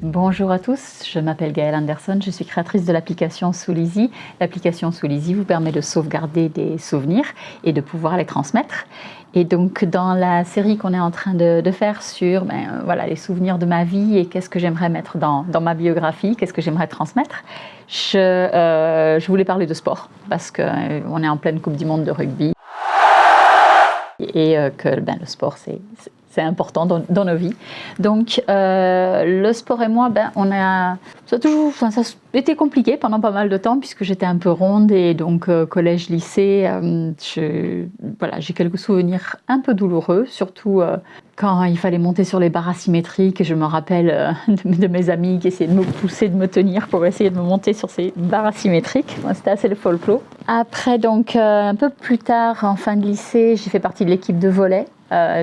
Bonjour à tous, je m'appelle Gaëlle Anderson, je suis créatrice de l'application Soolizy. L'application Soolizy vous permet de sauvegarder des souvenirs et de pouvoir les transmettre. Et donc dans la série qu'on est en train de faire sur les souvenirs de ma vie et qu'est-ce que j'aimerais mettre dans ma biographie, qu'est-ce que j'aimerais transmettre, je voulais parler de sport parce qu'on est en pleine Coupe du Monde de rugby et que le sport c'est important dans nos vies. Donc le sport et moi, ça a été compliqué pendant pas mal de temps puisque j'étais un peu ronde et donc collège, lycée, j'ai quelques souvenirs un peu douloureux, surtout quand il fallait monter sur les barres asymétriques. Je me rappelle de mes amis qui essayaient de me pousser, de me tenir pour essayer de me monter sur ces barres asymétriques. C'était assez le folklore. Après, donc un peu plus tard, en fin de lycée, j'ai fait partie de l'équipe de volley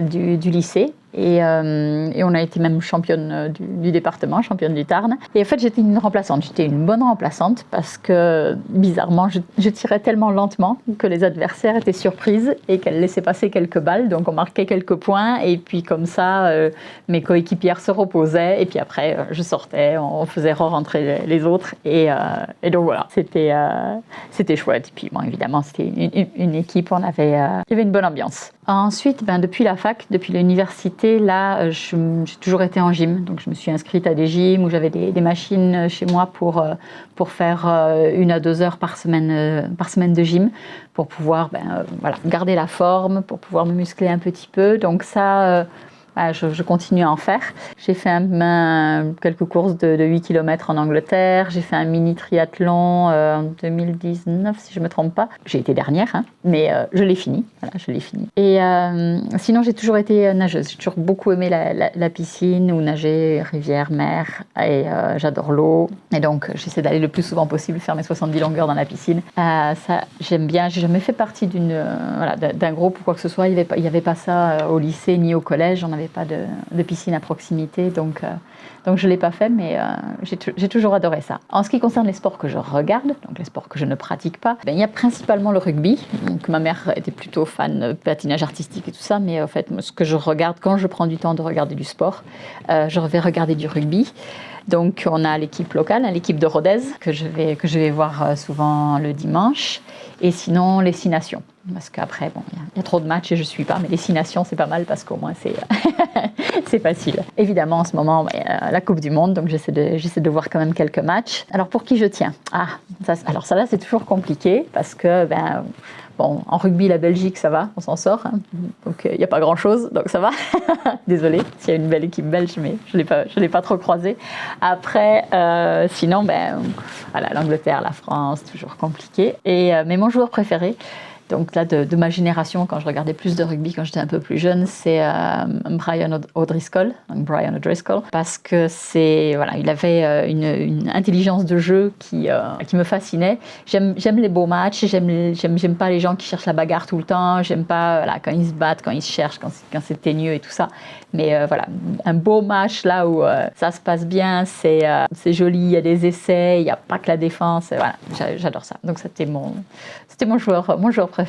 du lycée. Et on a été même championne du département, championne du Tarn. Et en fait, j'étais une remplaçante. J'étais une bonne remplaçante parce que, bizarrement, je tirais tellement lentement que les adversaires étaient surprises et qu'elles laissaient passer quelques balles. Donc, on marquait quelques points. Et puis, comme ça, mes coéquipières se reposaient. Et puis après, je sortais, on faisait re-rentrer les autres. Et donc, voilà, c'était chouette. Et puis, bon, évidemment, c'était une équipe. Il y avait une bonne ambiance. Ensuite, depuis la fac, depuis l'université, là, j'ai toujours été en gym. Donc, je me suis inscrite à des gyms où j'avais des machines chez moi pour faire 1 à 2 heures par semaine de gym pour pouvoir garder la forme, pour pouvoir me muscler un petit peu. Donc ça, je continue à en faire. J'ai fait quelques courses de 8 km en Angleterre. J'ai fait un mini triathlon en 2019, si je ne me trompe pas. J'ai été dernière, mais je l'ai fini. Voilà, je l'ai fini. Et sinon, j'ai toujours été nageuse. J'ai toujours beaucoup aimé la piscine ou nager, rivière, mer. Et j'adore l'eau. Et donc, j'essaie d'aller le plus souvent possible, faire mes 70 longueurs dans la piscine. Ça, j'aime bien. J'ai jamais fait partie d'un groupe ou quoi que ce soit. Il n'y avait pas ça au lycée ni au collège. On n'avait pas de piscine à proximité, donc je ne l'ai pas fait, mais j'ai toujours adoré ça. En ce qui concerne les sports que je regarde, donc les sports que je ne pratique pas, il y a principalement le rugby. Donc ma mère était plutôt fan de patinage artistique et tout ça, mais en fait, ce que je regarde quand je prends du temps de regarder du sport, je vais regarder du rugby. Donc on a l'équipe locale, l'équipe de Rodez, que je vais voir souvent le dimanche, et sinon les 6 nations. Parce qu'après, il y a trop de matchs et je ne suis pas, mais les 6 nations, c'est pas mal parce qu'au moins, c'est facile. Évidemment, en ce moment, la Coupe du Monde, donc j'essaie de voir quand même quelques matchs. Alors, pour qui je tiens ? Ça là, c'est toujours compliqué parce que, en rugby, la Belgique, ça va, on s'en sort. Hein. Donc, il n'y a pas grand-chose, donc ça va. Désolée s'il y a une belle équipe belge, mais je l'ai pas trop croisée. Après, sinon, l'Angleterre, la France, toujours compliqué. Mais mon joueur préféré, donc là, de ma génération, quand je regardais plus de rugby quand j'étais un peu plus jeune, c'est Brian O'Driscoll, parce que il avait une intelligence de jeu qui me fascinait. J'aime les beaux matchs, j'aime pas les gens qui cherchent la bagarre tout le temps, j'aime pas quand ils se battent, quand ils se cherchent, quand c'est teigneux et tout ça. Mais un beau match là où ça se passe bien, c'est joli, il y a des essais, il n'y a pas que la défense. J'adore ça. Donc c'était mon joueur préféré.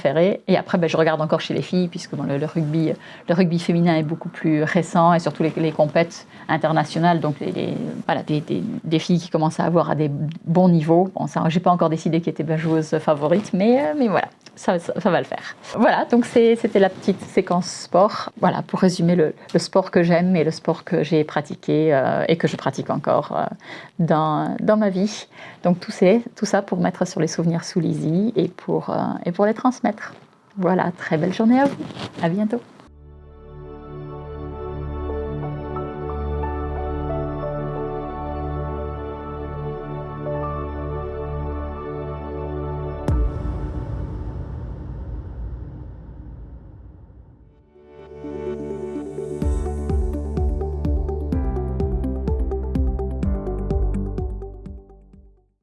Et après, je regarde encore chez les filles, puisque le rugby féminin est beaucoup plus récent, et surtout les compètes internationales, donc des filles qui commencent à avoir à des bons niveaux. Bon, ça, j'ai pas encore décidé qui était ma joueuse favorite, mais voilà, ça va le faire. Voilà, donc c'était la petite séquence sport. Voilà, pour résumer le sport que j'aime et le sport que j'ai pratiqué et que je pratique encore dans ma vie. Donc tout ça pour mettre sur les souvenirs Soolizy et pour les transmettre. Voilà, très belle journée à vous. À bientôt.